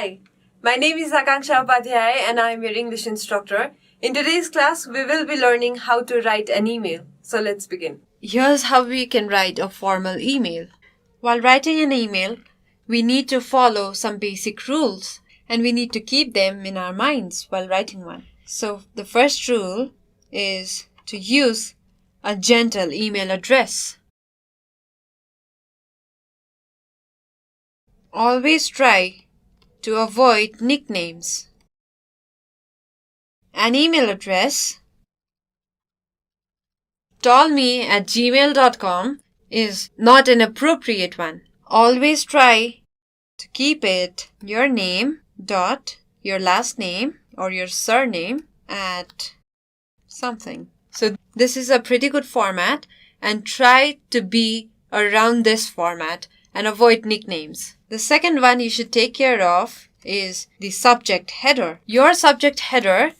Hi, my name is Akankshya Upadhyay and I am your English instructor. In today's class, we will be learning how to write an email. So let's begin. Here's how we can write a formal email. While writing an email, we need to follow some basic rules and we need to keep them in our minds while writing one. So the first rule is to use a gentle email address. Always try to avoid nicknames. An email address tallme@gmail.com is not an appropriate one. Always try to keep it your name dot your last name or your surname at something. So this is a pretty good format and try to be around this format and avoid nicknames. The second one you should take care of is the subject header. Your subject header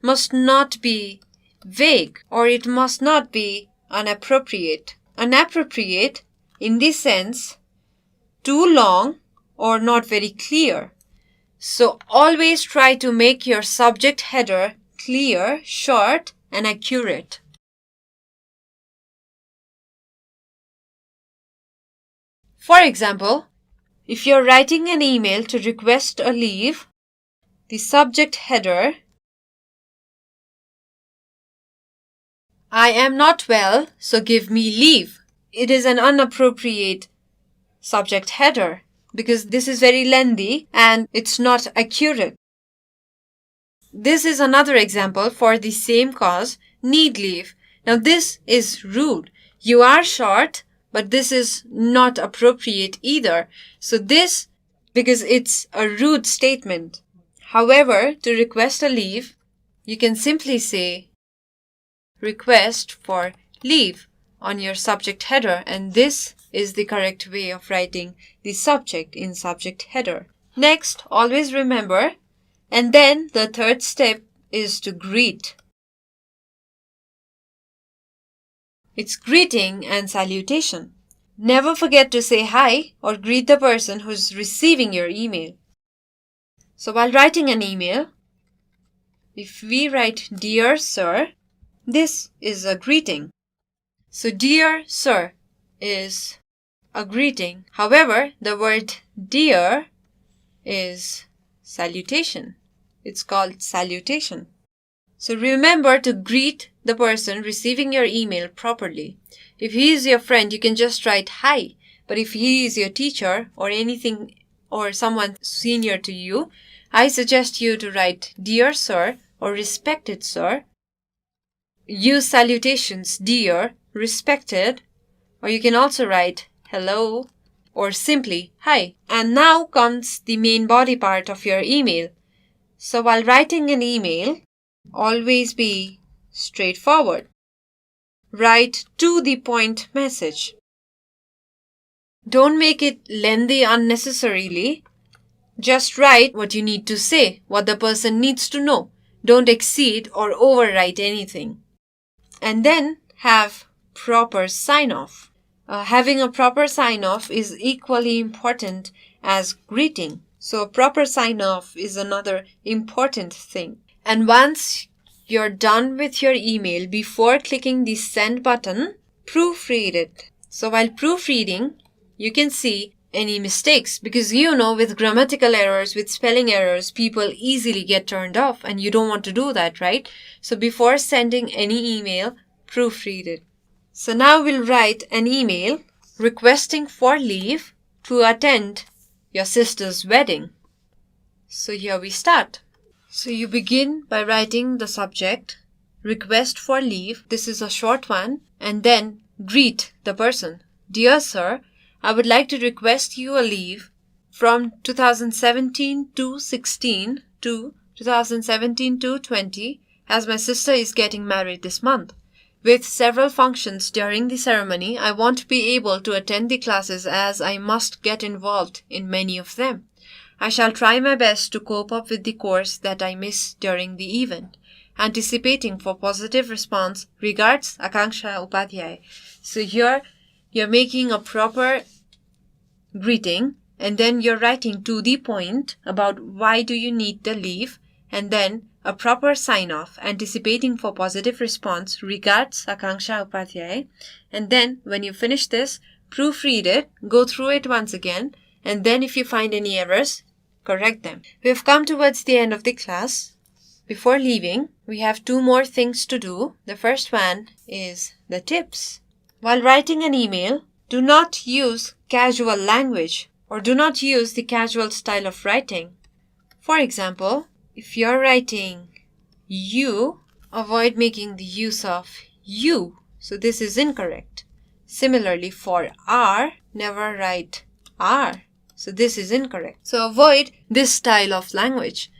must not be vague or it must not be inappropriate. Inappropriate in this sense, too long or not very clear. So always try to make your subject header clear, short, and accurate. For example, if you're writing an email to request a leave, the subject header, I am not well, so give me leave. It is an inappropriate subject header because this is very lengthy and it's not accurate. This is another example for the same cause, need leave. Now this is rude. You are short, but this is not appropriate either. So this, because it's a rude statement. However, to request a leave, you can simply say request for leave on your subject header, and this is the correct way of writing the subject in subject header. Next, always remember, and then the third step is to greet. It's greeting and salutation. Never forget to say hi or greet the person who's receiving your email. So while writing an email, if we write Dear Sir, this is a greeting. So Dear Sir is a greeting. However, the word dear is salutation. It's called salutation. So remember to greet the person receiving your email properly. If he is your friend, you can just write hi. But if he is your teacher or anything or someone senior to you, I suggest you to write Dear Sir or Respected Sir. Use salutations dear, respected, or you can also write hello or simply hi. And now comes the main body part of your email. So while writing an email, always be straightforward. Write to the point message. Don't make it lengthy unnecessarily. Just write what you need to say, what the person needs to know. Don't exceed or overwrite anything. And then have proper sign-off. Having a proper sign-off is equally important as greeting. So a proper sign-off is another important thing. And once you're done with your email, before clicking the send button, proofread it. So while proofreading, you can see any mistakes because with grammatical errors, with spelling errors, people easily get turned off and you don't want to do that, right? So before sending any email, proofread it. So now we'll write an email requesting for leave to attend your sister's wedding. So here we start. So you begin by writing the subject, request for leave, this is a short one, and then greet the person. Dear Sir, I would like to request you a leave from 2017 to 16 to 2017 to 20 as my sister is getting married this month. With several functions during the ceremony, I won't be able to attend the classes as I must get involved in many of them. I shall try my best to cope up with the course that I miss during the event. Anticipating for positive response. Regards, Akankshya Upadhyay. So here, you're making a proper greeting and then you're writing to the point about why do you need the leave, and then a proper sign-off, anticipating for positive response. Regards, Akankshya Upadhyay. And then when you finish this, proofread it, go through it once again, and then if you find any errors, correct them. We have come towards the end of the class. Before leaving, we have 2 more things to do. The first one is the tips. While writing an email, do not use casual language or do not use the casual style of writing. For example, if you're writing you, avoid making the use of you. So this is incorrect. Similarly, for are, never write are. So this is incorrect. So avoid this style of language.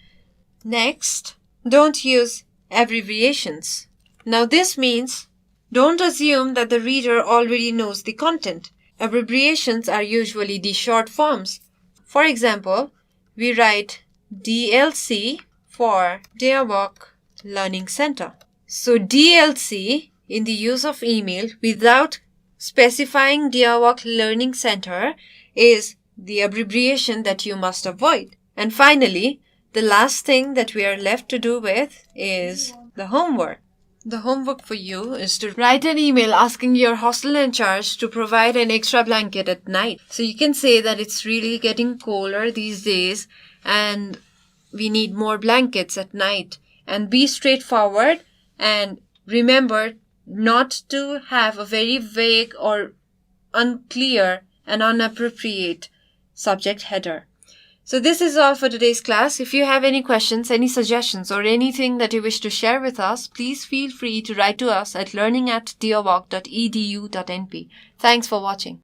Next, don't use abbreviations. Now this means don't assume that the reader already knows the content. Abbreviations are usually the short forms. For example, we write DLC for Deerwalk Learning Center. So DLC in the use of email without specifying Deerwalk Learning Center is the abbreviation that you must avoid. And finally, the last thing that we are left to do with is the homework. The homework for you is to write an email asking your hostel in charge to provide an extra blanket at night. So you can say that it's really getting colder these days and we need more blankets at night. And be straightforward and remember not to have a very vague or unclear and inappropriate subject header. So this is all for today's class. If you have any questions, any suggestions, or anything that you wish to share with us, please feel free to write to us at learning@deerwalk.edu.np. Thanks for watching.